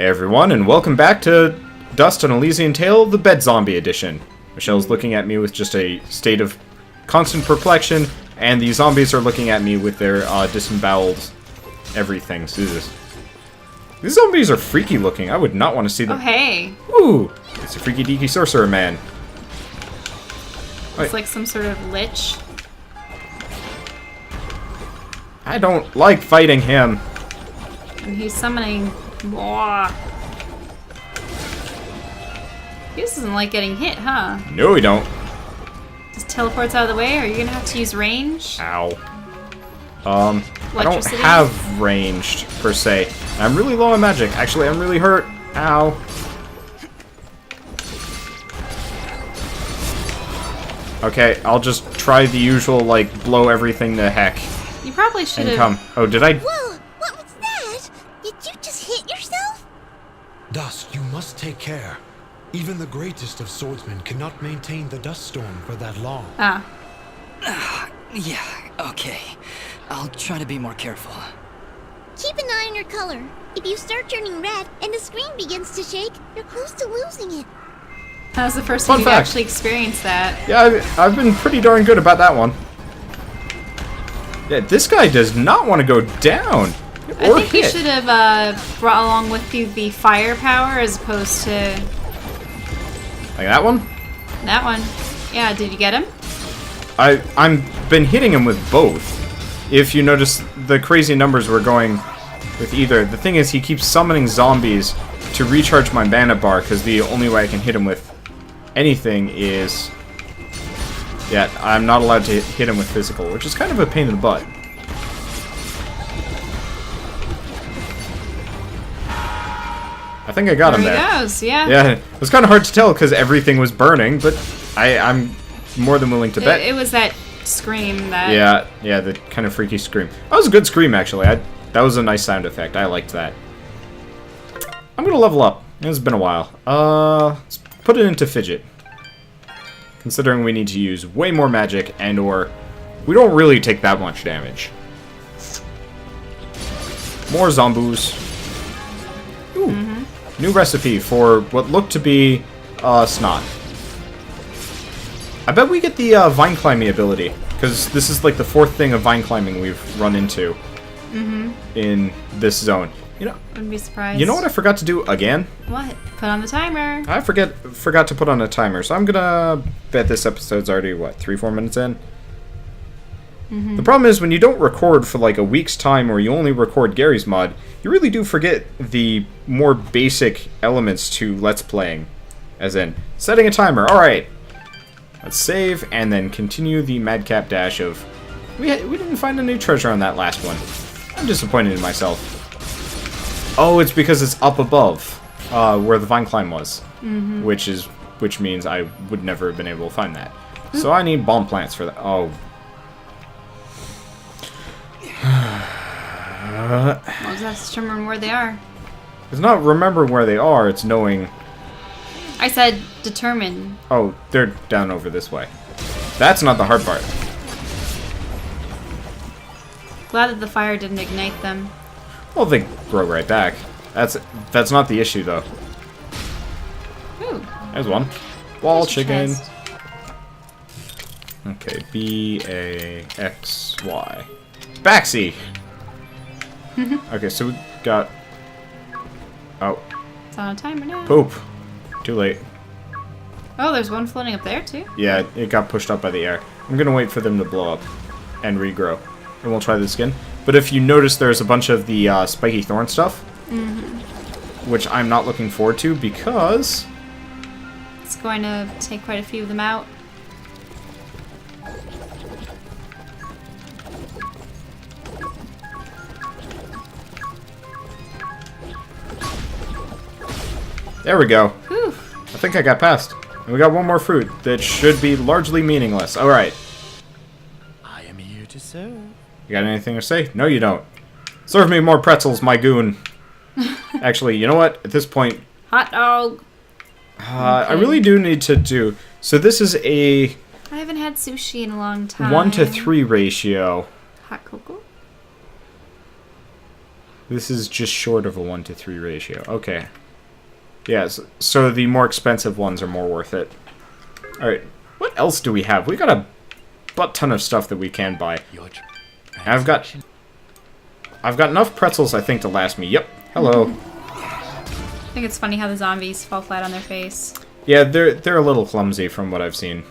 Hey everyone, and welcome back to Dust on Elysian Tale, the Bed Zombie Edition. Michelle's looking at me with just a state of constant perplexion, and the zombies are looking at me with their disemboweled everything. Jesus. These zombies are freaky looking. I would not want to see them. Oh, hey. Ooh! It's a freaky deaky sorcerer man. It's like some sort of lich. I don't like fighting him. And he's summoning... Blah. He just doesn't like getting hit, huh? No, we don't. Just teleports out of the way? Are you gonna have to use range? Ow. I don't have ranged, per se. I'm really low on magic. Actually, I'm really hurt. Ow. Okay, I'll just try the usual, like, blow everything to heck. You probably should have... Come. Oh, did I... Whoa! What was that? Did you just hit yourself? Dust, you must take care. Even the greatest of swordsmen cannot maintain the dust storm for that long. Ah. Yeah, okay. I'll try to be more careful. Keep an eye on your color. If you start turning red and the screen begins to shake, you're close to losing it. That was the first time you fact. actually experienced that. Yeah, I've been pretty darn good about that one. Yeah, this guy does not want to go down. I think you should have brought along with you the firepower as opposed to... Like that one? That one. Yeah, did you get him? I'm been hitting him with both. If you notice, the crazy numbers we're going with either. The thing is, he keeps summoning zombies to recharge my mana bar, because the only way I can hit him with anything is... Yeah, I'm not allowed to hit him with physical, which is kind of a pain in the butt. I think I got him there. There he goes, yeah. Yeah, it was kind of hard to tell because everything was burning, but I'm more than willing to bet. It was that scream that... Yeah, the kind of freaky scream. That was a good scream, actually. That was a nice sound effect. I liked that. I'm gonna level up. It's been a while. Let's put it into Fidget. Considering we need to use way more magic and/or we don't really take that much damage. More zombies. Ooh. New recipe for what looked to be snot. I bet we get the vine climbing ability, because this is like the fourth thing of vine climbing we've run into in this zone. You know, Wouldn't be surprised. You know what I forgot to do again? What? Put on the timer. I forgot to put on a timer, so I'm gonna bet this episode's already, what, 3-4 minutes in? The problem is, when you don't record for like a week's time, or you only record Gary's mod, you really do forget the more basic elements to Let's Playing. As in, setting a timer. Alright. Let's save, and then continue the madcap dash of... We didn't find a new treasure on that last one. I'm disappointed in myself. Oh, it's because it's up above, where the vine climb was. Which means I would never have been able to find that. So I need bomb plants for that. Oh. Well, just remembering where they are. It's not remembering where they are, it's knowing... I said determine. Oh, they're down over this way. That's not the hard part. Glad that the fire didn't ignite them. Well, they grow right back. That's not the issue, though. Ooh. There's one. Wall There's your chicken. chest. Okay, B-A-X-Y. Baxi! Okay, so we got... Oh. It's on a timer now. Poop. Too late. Oh, there's one floating up there, too? Yeah, it got pushed up by the air. I'm gonna wait for them to blow up and regrow. And we'll try this again. But if you notice, there's a bunch of the spiky thorn stuff. Which I'm not looking forward to because... It's going to take quite a few of them out. There we go. Whew. I think I got past. And we got one more fruit that should be largely meaningless. Alright. I am here to serve. You got anything to say? No, you don't. Serve me more pretzels, my goon. Actually, you know what? At this point... Hot dog. I really do need to do... So this is a... I haven't had sushi in a long time. 1 to 3 ratio. Hot cocoa? This is just short of a 1-to-3 ratio. Okay. Yes, so the more expensive ones are more worth it. Alright, what else do we have? We got a butt ton of stuff that we can buy. I've got enough pretzels, I think, to last me. Yep. Hello. I think it's funny how the zombies fall flat on their face. Yeah, they're a little clumsy from what I've seen.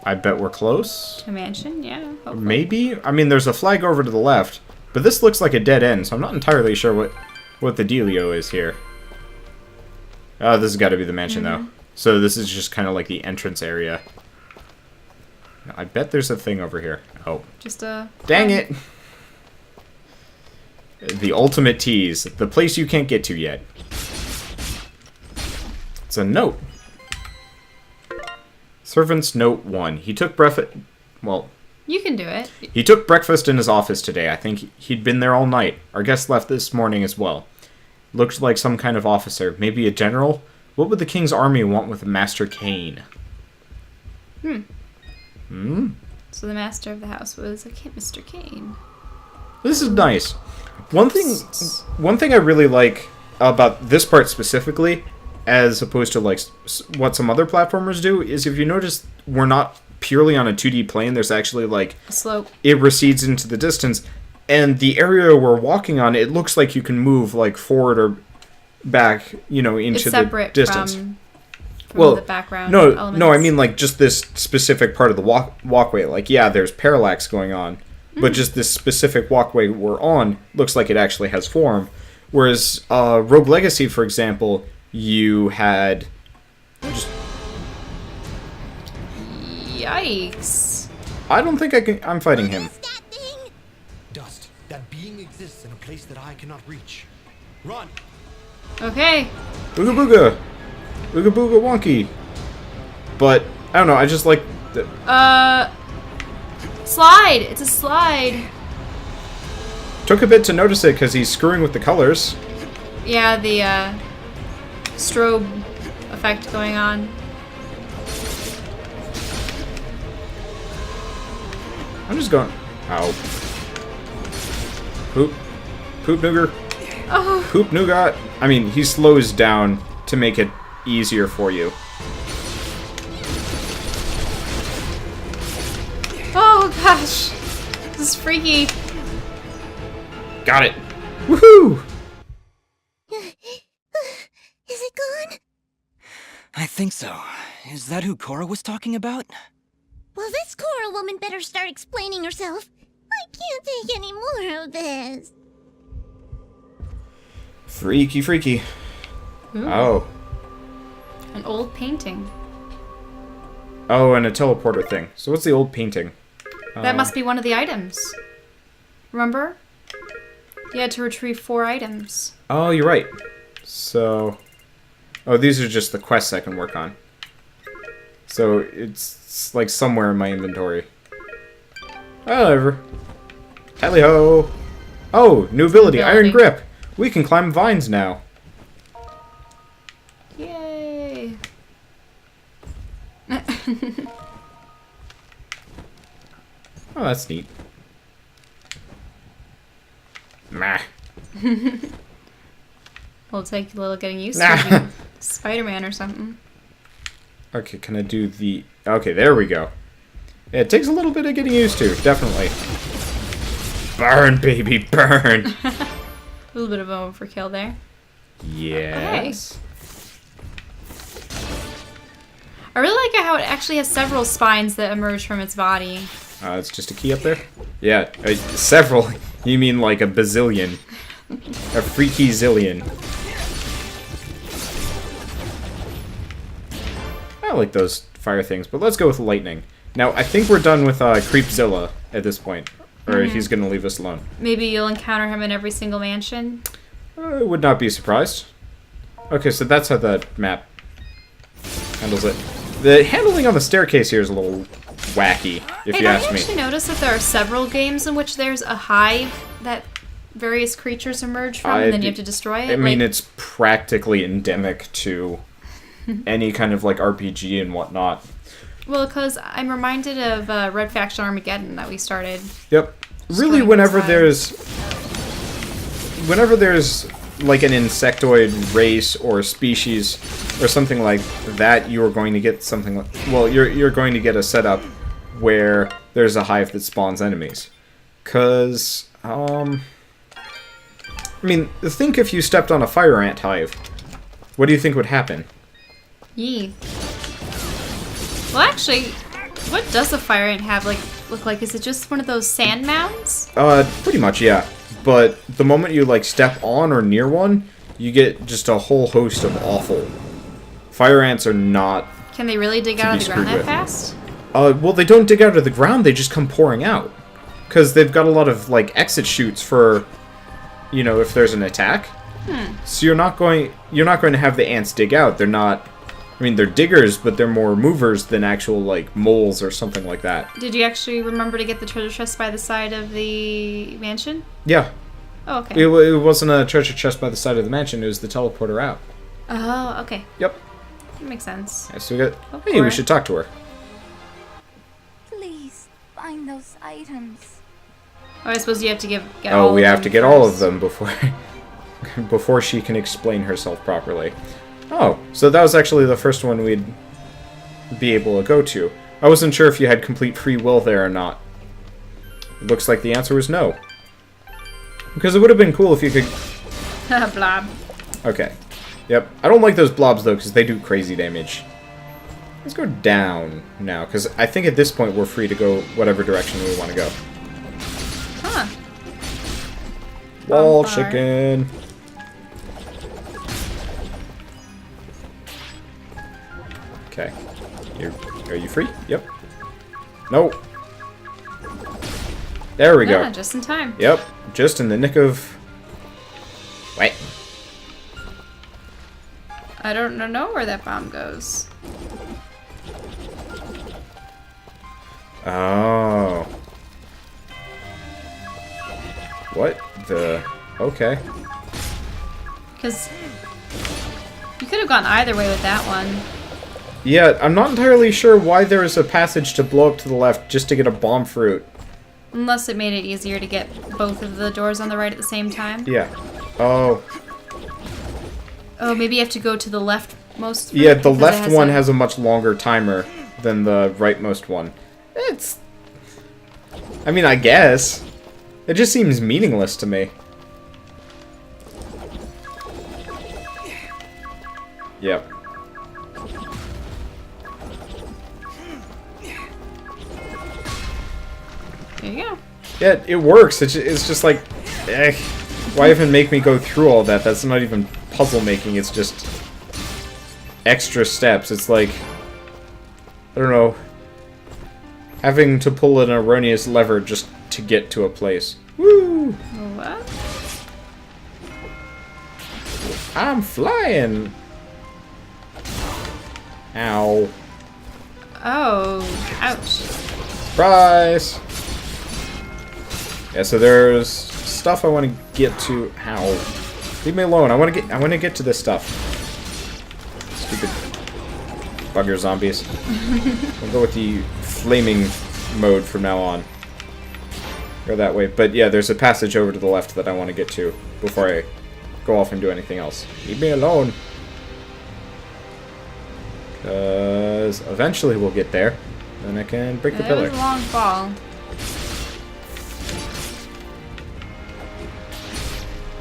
I bet we're close. A mansion, yeah. Hopefully. Maybe? I mean, there's a flag over to the left, but this looks like a dead end, so I'm not entirely sure what the dealio is here. Oh, this has got to be the mansion, though. So this is just kind of like the entrance area. I bet there's a thing over here. Oh. Just a... Dang it! The ultimate tease. The place you can't get to yet. It's a note. Servant's note 1. He took breakfast... Well... You can do it. He took breakfast in his office today. I think he'd been there all night. Our guest left this morning as well. Looked like some kind of officer. Maybe a general? What would the king's army want with Master Kane? So the master of the house was Mr. Kane. This is nice. One thing I really like about this part specifically, as opposed to like what some other platformers do, is if you notice we're not purely on a 2D plane. There's actually like A slope. It recedes into the distance, and the area we're walking on, it looks like you can move like forward or back, you know, into It's the separate distance. from Well, the background No, elements. no, I mean like just this specific part of the walkway. Like, yeah, there's parallax going on, but just this specific walkway we're on looks like it actually has form. Whereas Rogue Legacy, for example, you had just... Yikes. I don't think I'm fighting him. What's that thing? Dust. That being exists in a place that I cannot reach. Run! Okay. Ooga booga! Ooga booga wonky! But, I don't know, I just like... Slide! It's a slide. Took a bit to notice it because he's screwing with the colors. Yeah, the, strobe effect going on. I'm just going... Ow. Poop. Poop nougat. Oh. Poop nougat. I mean, he slows down to make it easier for you. Oh, gosh. This is freaky. Got it. Woohoo! Is it gone? I think so. Is that who Cora was talking about? Well, this Cora woman better start explaining herself. I can't take any more of this. Freaky, freaky. Ooh. Oh. An old painting. Oh, and a teleporter thing. So what's the old painting? That must be one of the items. Remember? You had to retrieve 4 items. Oh, you're right. So... Oh, these are just the quests I can work on. So it's like somewhere in my inventory. Whatever. Tally-ho! Oh, new ability, Iron Grip! We can climb vines now. Yay! Oh, that's neat. Meh. Will take a little getting used Nah. to being Spider-Man or something. Okay, can I do the... Okay, there we go. Yeah, it takes a little bit of getting used to, definitely. Burn, baby, burn! A little bit of overkill there. Yes. I really like how it actually has several spines that emerge from its body. It's just a key up there? Yeah, several. You mean like a bazillion. A freaky zillion. I like those fire things, but let's go with lightning. Now, I think we're done with Creepzilla at this point. Or he's going to leave us alone. Maybe you'll encounter him in every single mansion. I would not be surprised. Okay, so that's how the map handles it. The handling on the staircase here is a little wacky, if Hey, you have ask you me. actually noticed that there are several games in which there's a hive that various creatures emerge from, and then you have to destroy it? I mean, Like, it's practically endemic to any kind of, like, RPG and whatnot. well, because I'm reminded of Red Faction Armageddon that we started. Yep. really, destroying whenever those there's like an insectoid race or species or something like that, you're going to get something like, well, you're going to get a setup where there's a hive that spawns enemies. Cause I mean, think if you stepped on a fire ant hive, what do you think would happen? Yee. Well, actually, what does a fire ant have look like? Is it just one of those sand mounds? Pretty much, yeah. But the moment you like step on or near one, you get just a whole host of awful. Fire ants are not. Can they really dig out of the ground that fast? Well, they don't dig out of the ground. They just come pouring out, because they've got a lot of like exit chutes for, you know, if there's an attack. So you're not going to have the ants dig out. They're not. I mean, they're diggers, but they're more movers than actual like moles or something like that. Did you actually remember to get the treasure chest by the side of the mansion? Yeah. Oh, okay. It wasn't a treasure chest by the side of the mansion. It was the teleporter out. Oh, okay. Yep. That makes sense. Yeah, so we got. Hey, we should talk to her. Please, find those items. Oh, I suppose you have to get all of them. Oh, we have to get all of first. them before she can explain herself properly. Oh, so that was actually the first one we'd be able to go to. I wasn't sure if you had complete free will there or not. It looks like the answer was no. Because it would have been cool if you could... Blob. Okay. Yep. I don't like those blobs, though, because they do crazy damage. Let's go down now, because I think at this point we're free to go whatever direction we want to go. Huh. Wall Bonfire. chicken. Okay. Are you free? Yep. No. There we go. Yeah, just in time. Yep. Just in the nick of... Wait. I don't know where that bomb goes. Oh. What the... Okay. Because you could have gone either way with that one. Yeah, I'm not entirely sure why there is a passage to blow up to the left just to get a bomb fruit. Unless it made it easier to get both of the doors on the right at the same time. Yeah. Oh. Oh, maybe you have to go to the leftmost. Yeah, the because it left one a- has a much longer timer than the rightmost one. It's... I mean, I guess. It just seems meaningless to me. Yep. There you go. Yeah, it works. It's just like, why even make me go through all that? That's not even puzzle making. It's just extra steps. It's like, I don't know, having to pull an erroneous lever just to get to a place. Woo! What? I'm flying. Ow. Oh, ouch. Surprise! Yeah, so there's stuff I want to get to. Ow. Leave me alone. I want to get to this stuff. Stupid bugger zombies. We'll go with the flaming mode from now on. Go that way. But yeah, there's a passage over to the left that I want to get to before I go off and do anything else. Leave me alone. Because eventually we'll get there. Then I can break the That pillar. was a long fall.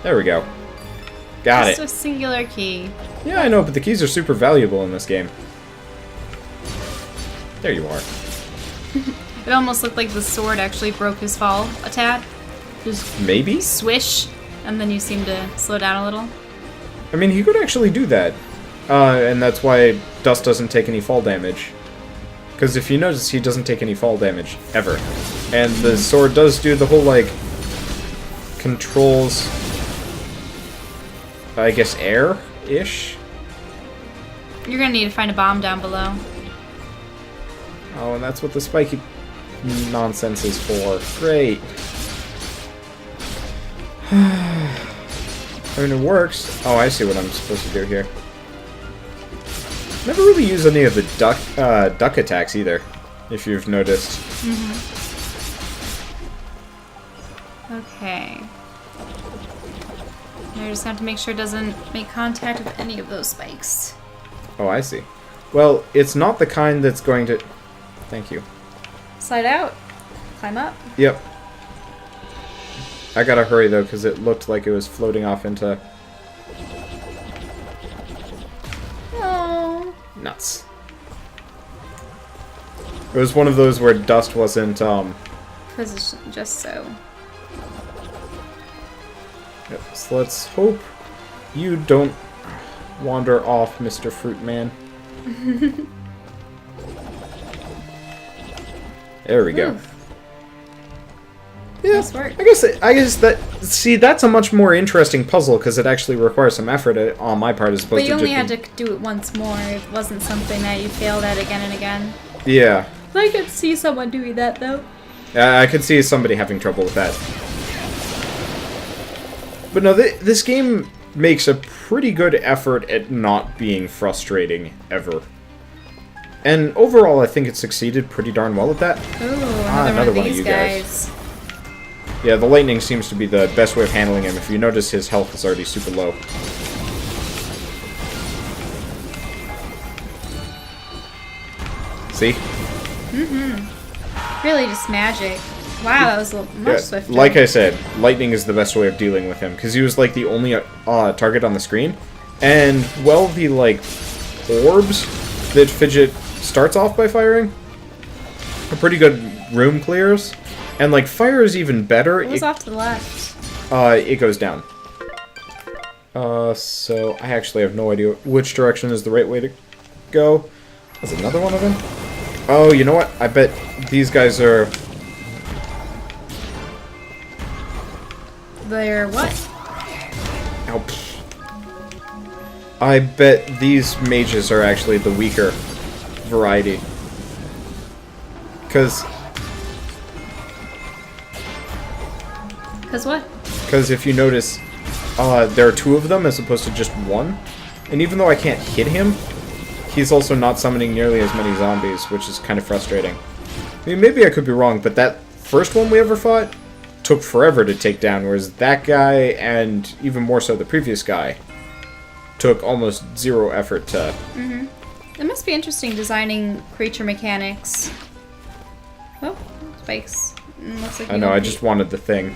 There we go. Got Just it. a singular key. Yeah, I know, but the keys are super valuable in this game. There you are. It almost looked like the sword actually broke his fall a tad. Just Maybe? swish, and then you seem to slow down a little. I mean, he could actually do that. And that's why Dust doesn't take any fall damage. Because if you notice, he doesn't take any fall damage, ever. And the sword does do the whole, like, controls, I guess, air-ish? You're gonna need to find a bomb down below. Oh, and that's what the spiky nonsense is for. Great. I mean, it works. Oh, I see what I'm supposed to do here. Never really use any of the duck attacks either, if you've noticed. Okay. I just have to make sure it doesn't make contact with any of those spikes. Oh, I see. Well, it's not the kind that's going to... Thank you. Slide out. Climb up. Yep. I gotta hurry, though, because it looked like it was floating off into... Oh. Nuts. It was one of those where dust wasn't, Position just so. Yep, so let's hope you don't wander off, Mr. Fruit Man. There we go. Oof. Yeah, Nice work. I guess that... See, that's a much more interesting puzzle, because it actually requires some effort on my part as opposed But to you only had just... to do it once more. It wasn't something that you failed at again and again. Yeah. I could see someone doing that, though. I could see somebody having trouble with that. But no, this game makes a pretty good effort at not being frustrating, ever. And overall, I think it succeeded pretty darn well at that. Ooh, another one of these you guys. Yeah, the lightning seems to be the best way of handling him. If you notice, his health is already super low. See? Really just magic. Wow, that was a little much swifter. Like I said, lightning is the best way of dealing with him, because he was like the only target on the screen. And, well, the, like, orbs that Fidget starts off by firing are pretty good room clears. And, like, fire is even better. It was off to the left. It goes down. So I actually have no idea which direction is the right way to go. That's another one of them. Oh, you know what? I bet these guys are... They're what? Ow. I bet these mages are actually the weaker variety. Because Cause what? if you notice, there are two of them as opposed to just one. And even though I can't hit him, he's also not summoning nearly as many zombies, which is kind of frustrating. I mean, maybe I could be wrong, but that first one we ever fought took forever to take down, whereas that guy, and even more so the previous guy, took almost zero effort to... It must be interesting designing creature mechanics. Oh, spikes. Looks like I know, I just wanted the thing.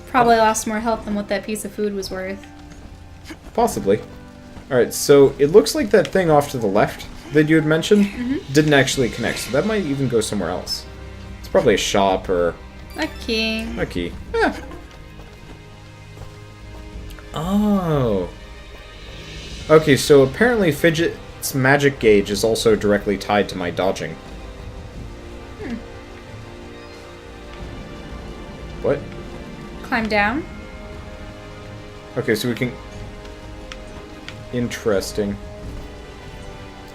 probably lost more health than what that piece of food was worth. Possibly. Alright, so it looks like that thing off to the left that you had mentioned didn't actually connect, so that might even go somewhere else. It's probably a shop or... A key. a key. Yeah. Oh. Okay, so apparently Fidget's magic gauge is also directly tied to my dodging. What? Climb down. Okay, so we can... Interesting.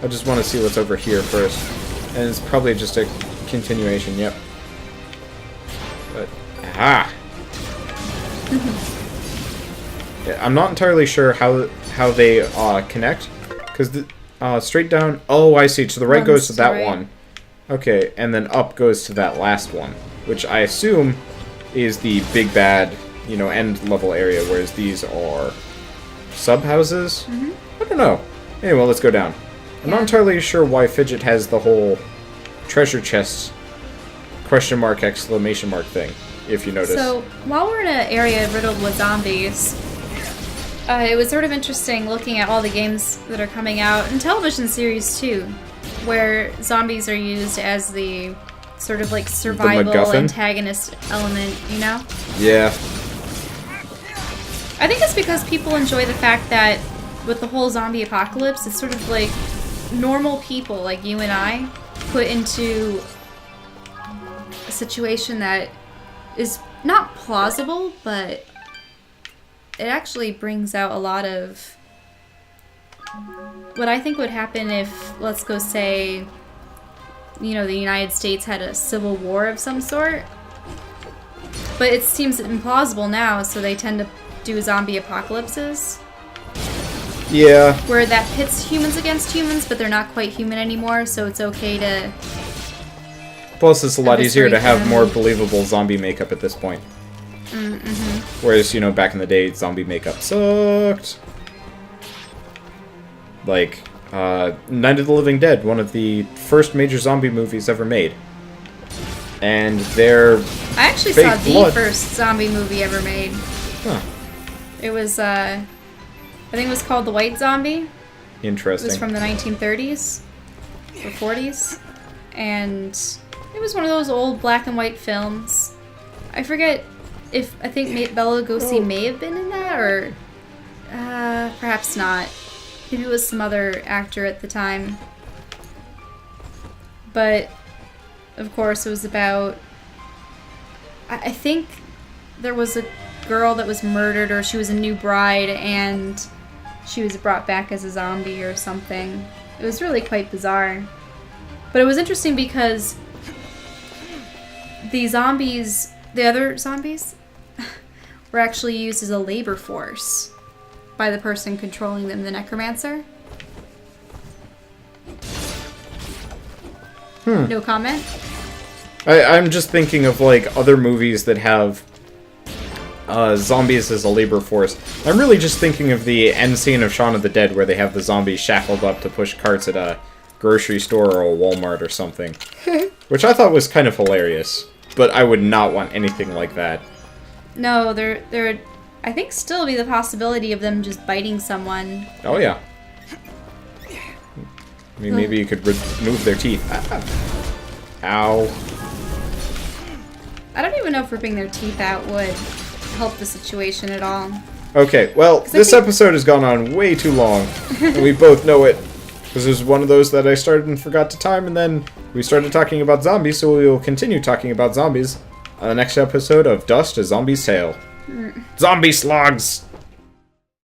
I just want to see what's over here first. And it's probably just a continuation, yep. But... Ah! Yeah, I'm not entirely sure how they connect. Because straight down... Oh, I see. To the right Runs goes to to that right. one. Okay, and then up goes to that last one. Which I assume is the big bad, you know, end level area, whereas these are sub-houses? I don't know. Anyway, let's go down. I'm not entirely sure why Fidget has the whole treasure chest question mark exclamation mark thing, if you notice. So, while we're in an area riddled with zombies, it was sort of interesting looking at all the games that are coming out, and television series too, where zombies are used as the sort of like survival MacGuffin? antagonist element, you know? Yeah. I think it's because people enjoy the fact that with the whole zombie apocalypse, it's sort of like normal people like you and I put into a situation that is not plausible, but it actually brings out a lot of what I think would happen if, let's go say, you know, the United States had a civil war of some sort. But it seems implausible now, so they tend to do zombie apocalypses. Yeah. Where that pits humans against humans, but they're not quite human anymore, so it's okay to Plus, it's a lot this easier to have region. more believable zombie makeup at this point. Whereas, you know, back in the day, zombie makeup sucked. Like, Night of the Living Dead, one of the first major zombie movies ever made. And their I actually fake saw the blood- first zombie movie ever made. Huh. It was, I think it was called The White Zombie. It Interesting. was from the 1930s or 40s. And it was one of those old black and white films. I forget if, I think Bela Lugosi may have been in that, or perhaps not. Maybe it was some other actor at the time. But, of course, it was about... I think there was a girl that was murdered, or she was a new bride, and she was brought back as a zombie or something. It was really quite bizarre. But it was interesting because the zombies, the other zombies, were actually used as a labor force by the person controlling them, the necromancer. No comment? I'm just thinking of, like, other movies that have zombies as a labor force. I'm really just thinking of the end scene of Shaun of the Dead where they have the zombies shackled up to push carts at a grocery store or a Walmart or something. Which I thought was kind of hilarious. But I would not want anything like that. No, there would, I think, still be the possibility of them just biting someone. Oh, yeah. I mean, maybe you could remove their teeth. Ow. I don't even know if ripping their teeth out would help the situation at all. Okay, well, this episode has gone on way too long. And we both know it. This is one of those that I started and forgot to time, and then we started talking about zombies, so we will continue talking about zombies on the next episode of Dust: A Zombie's Tale. Zombie slugs!